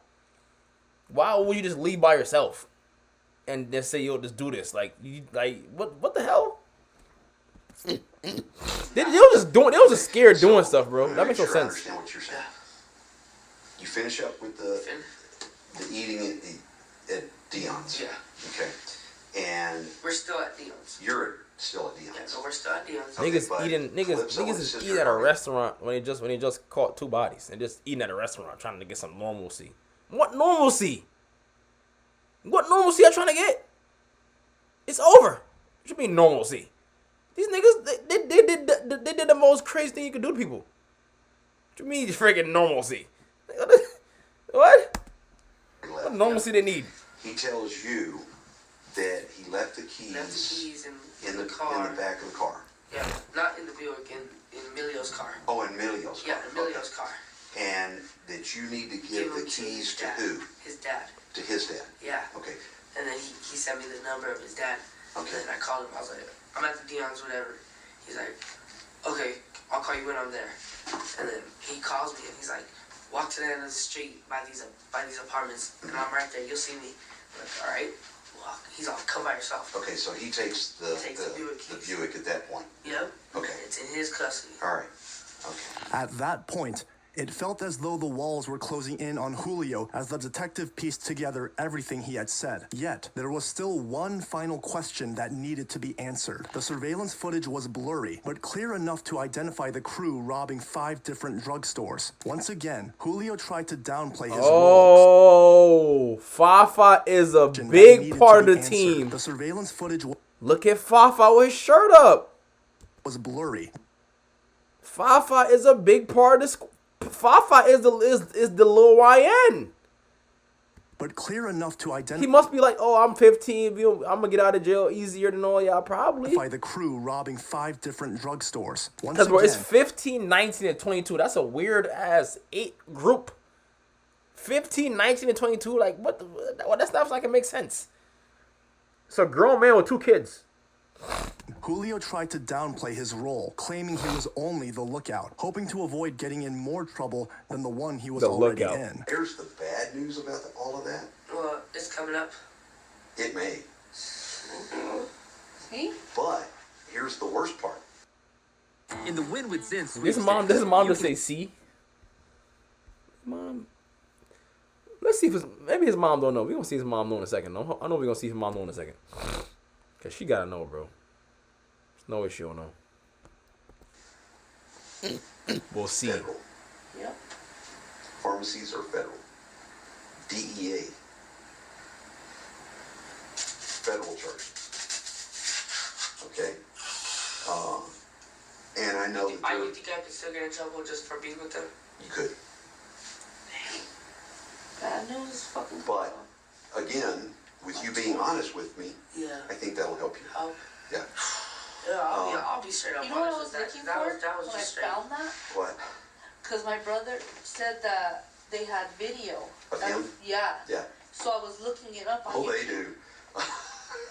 Why would you just leave by yourself and just say, yo, just do this? Like what the hell? They was just scared doing stuff, bro. That makes no sense. I understand what you're saying. You finish up with the eating at Dion's. Yeah. Okay. And we're still at Dion's. You're still at Dion's. Yeah, so we're still at Dion's. Niggas is eating at a restaurant when they just caught two bodies and just eating at a restaurant trying to get some normalcy. What normalcy? What normalcy are you trying to get? It's over. What you mean normalcy? These niggas, they did the most crazy thing you could do to people. What you mean freaking normalcy? What? What normalcy they need? He tells you that he left the keys in the car. In the back of the car. Yeah, not in the Buick, in Emilio's car. Oh, in Emilio's car. Yeah, in Emilio's car. And that you need to give the keys to who? His dad. To his dad? Yeah. Okay. And then he sent me the number of his dad. Okay. And then I called him. I was like, I'm at the Dion's, whatever. He's like, okay, I'll call you when I'm there. And then he calls me and he's like, walk to the end of the street by these apartments, and I'm right there. You'll see me. I'm like, all right. Walk. He's all, come by yourself. Okay, so he takes the Buick at that point. Yep. Okay. It's in his custody. All right. Okay. At that point, it felt as though the walls were closing in on Julio as the detective pieced together everything he had said. Yet, there was still one final question that needed to be answered. The surveillance footage was blurry, but clear enough to identify the crew robbing 5 different drugstores. Once again, Julio tried to downplay his role. Oh, Fafa is a big part of the team. The surveillance footage Look at Fafa with his shirt up. Was blurry. Fafa is a big part of this. Fafa is the Lil YN. But clear enough to identify. He must be like, oh, I'm 15. I'm gonna get out of jail easier than all y'all probably. By the crew robbing 5 different drugstores. Because bro, it's 15, 19, and 22. That's a weird ass 8 group. 15, 19, and 22. Like what? That stuff's like it makes sense. It's a grown man with 2 kids. Julio tried to downplay his role, claiming he was only the lookout, hoping to avoid getting in more trouble than the one he was already in. Here's the bad news about all of that. Well, it's coming up. It may. See? But here's the worst part. In the win with Zin, This mom to say see. Mom. Let's see if maybe his mom don't know. We're gonna see his mom know in a second. I know we're gonna see his mom know in a second. Cause she gotta know, bro. There's no way she'll know. We'll see. Federal. Yep. Pharmacies are federal. DEA. Federal charges. Okay? And I know that You think I could still get in trouble just for being with them? you could. Bad news is fucking. But, again, with you being honest with me, Yeah. I think that'll help you. Oh. Yeah. Yeah, I'll be straight up. You know what I honest was with looking that. for That was when I just straight. found that? What? Because my brother said that they had video. Of him? Yeah. Yeah. So I was looking it up on Oh, YouTube. they do.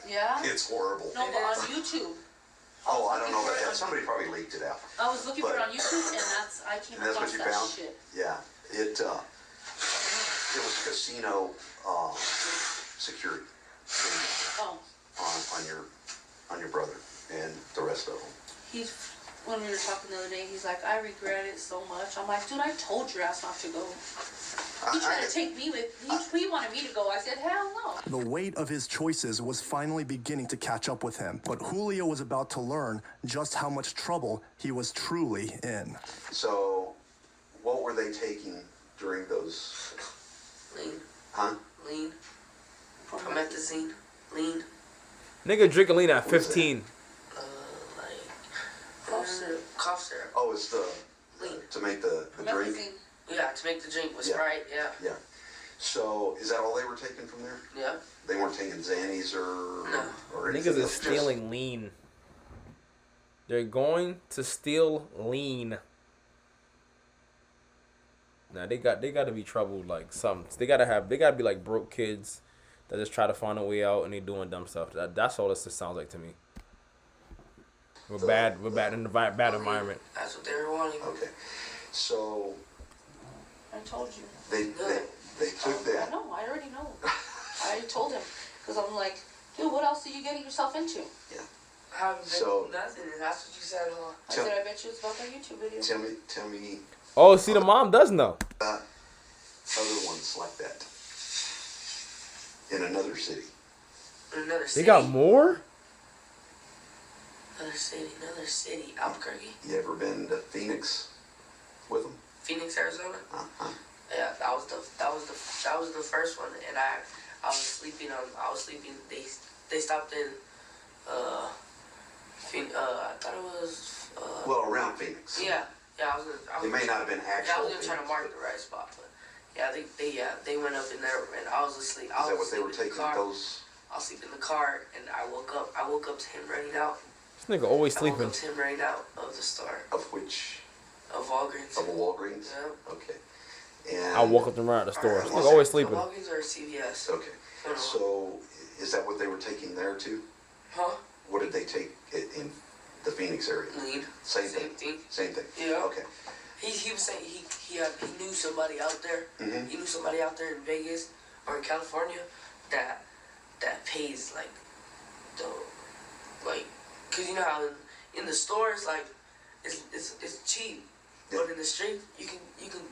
Yeah? It's horrible. No, but on YouTube. Oh, I don't know about that. Somebody probably leaked it out. I was looking for it on YouTube, and I came And that's what across you that found? shit. Yeah. It was casino security Oh. on your brother and the rest of them. When we were talking the other day, he's like, I regret it so much. I'm like, dude, I told your ass not to go. He tried to take me with, he wanted me to go. I said, hell no. The weight of his choices was finally beginning to catch up with him, but Julio was about to learn just how much trouble he was truly in. So, what were they taking during those? Lean. Huh? Lean. Promethazine. Lean. Nigga drinking lean at 15. Cough syrup. Cough syrup. Oh, it's the Lean. to make the drink. Yeah, to make the drink with Yeah. Sprite. Yeah. Yeah. So, is that all they were taking from there? Yeah. They weren't taking Xannies or No. or anything Niggas is else? stealing lean. They're going to steal lean. Now they got to be troubled like some. They gotta be like broke kids that just try to find a way out and they doing dumb stuff. That's all this just sounds like to me. We're bad in the bad environment. That's what they were wanting. Okay, so I told you. they took that. I know. I already know. I told him because I'm like, dude, what else are you getting yourself into? Yeah. So nothing. That's what you said. I said, I bet you it's about that YouTube video. Tell me. Oh, see, the mom does know. Other ones like that in another city. Another city. They got more? Another city. Albuquerque. You ever been to Phoenix with them? Phoenix, Arizona. Uh-huh. Yeah, that was the first one, and I was sleeping. They stopped in. I thought it was. Well, around Phoenix. Yeah. They may not have been actual. I was gonna try to mark the right spot, but yeah, they went up in there, and I was asleep. Is that what they were taking those? I was sleeping in the car, and I woke up to him running out. This nigga always I sleeping. woke up to him running out of the store. Of which? Of Walgreens. Of a Walgreens? Yeah. Okay. And I woke up to run out of the store. This nigga always sleeping. Walgreens or CVS? Okay. So, is that what they were taking there too? Huh? What did they take in the Phoenix area? Lead. Same thing. Same thing. Yeah. Okay. He was saying he knew somebody out there. Mm-hmm. He knew somebody out there in Vegas or in California that pays like cause you know how in the stores like it's cheap, yeah. but in the street you can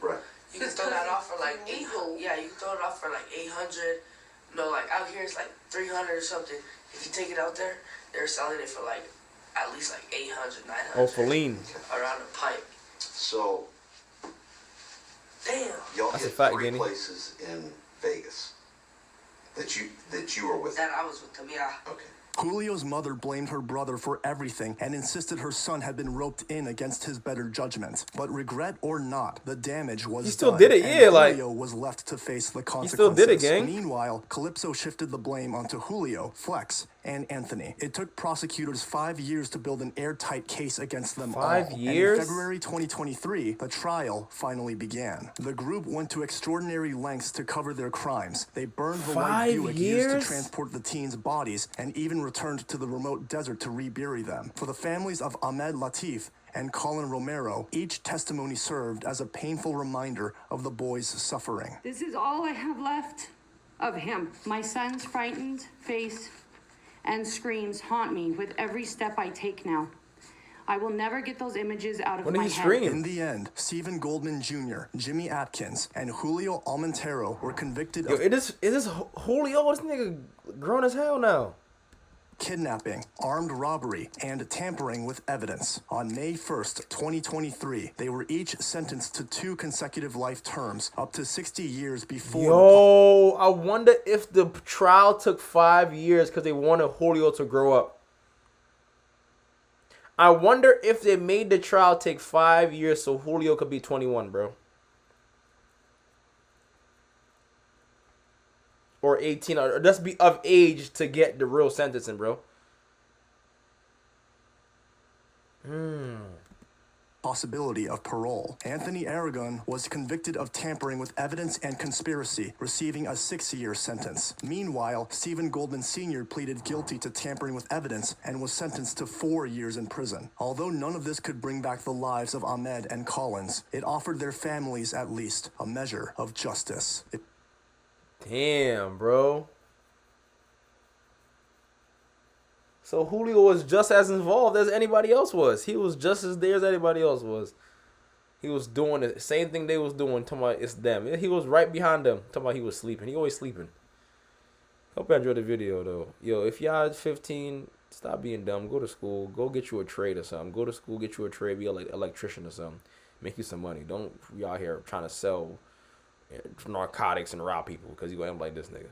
right. you can throw that off for like 800. Yeah, you can throw it off for like 800. No, like out here it's like 300 or something. If you take it out there, they're selling it for like at least like 800, 900. Oh, for lean. Around a pipe. So, damn. Y'all That's hit a fact, 3 Guinea. places in Vegas that you were with. That I was with them, yeah. Okay. Julio's mother blamed her brother for everything and insisted her son had been roped in against his better judgment. But regret or not, the damage was He still done, did it, and yeah, like- Julio was left to face the He consequences. still did it, gang. Meanwhile, Calypso shifted the blame onto Julio, Flex, and Anthony. It took prosecutors 5 years to build an airtight case against them all. 5 And years? in February 2023, the trial finally began. The group went to extraordinary lengths to cover their crimes. They burned the white 5 Buick used years? to transport the teens' bodies and even returned to the remote desert to rebury them. For the families of Ahmed Latif and Colin Romero, each testimony served as a painful reminder of the boys' suffering. This is all I have left of him. My son's frightened face and screams haunt me with every step I take now. I will never get those images out of When did my he head. scream? In the end, Stephen Goldman Jr., Jimmy Atkins, and Julio Almontero were convicted Yo, of is this Julio? This nigga grown as hell now. kidnapping, armed robbery, and tampering with evidence. On May 1st, 2023, they were each sentenced to 2 consecutive life terms, up to 60 years before. Yo, I wonder if the trial took 5 years because they wanted Julio to grow up. I wonder if they made the trial take 5 years so Julio could be 21, bro. Or 18, or just be of age to get the real sentencing, bro. Possibility of parole. Anthony Aragon was convicted of tampering with evidence and conspiracy, receiving a 6-year sentence. Meanwhile, Stephen Goldman Sr. pleaded guilty to tampering with evidence and was sentenced to 4 years in prison. Although none of this could bring back the lives of Ahmed and Collins, it offered their families at least a measure of justice. Damn, bro. So Julio was just as involved as anybody else was. He was just as there as anybody else was. He was doing the same thing they was doing. Talking about it's them. He was right behind them. Talking about he was sleeping. He always sleeping. Hope you enjoyed the video though. Yo, if y'all 15, stop being dumb. Go to school. Go get you a trade or something. Go to school, get you a trade. Be like electrician or something. Make you some money. Don't be out here trying to sell narcotics and rob people because you gonna end up like this nigga.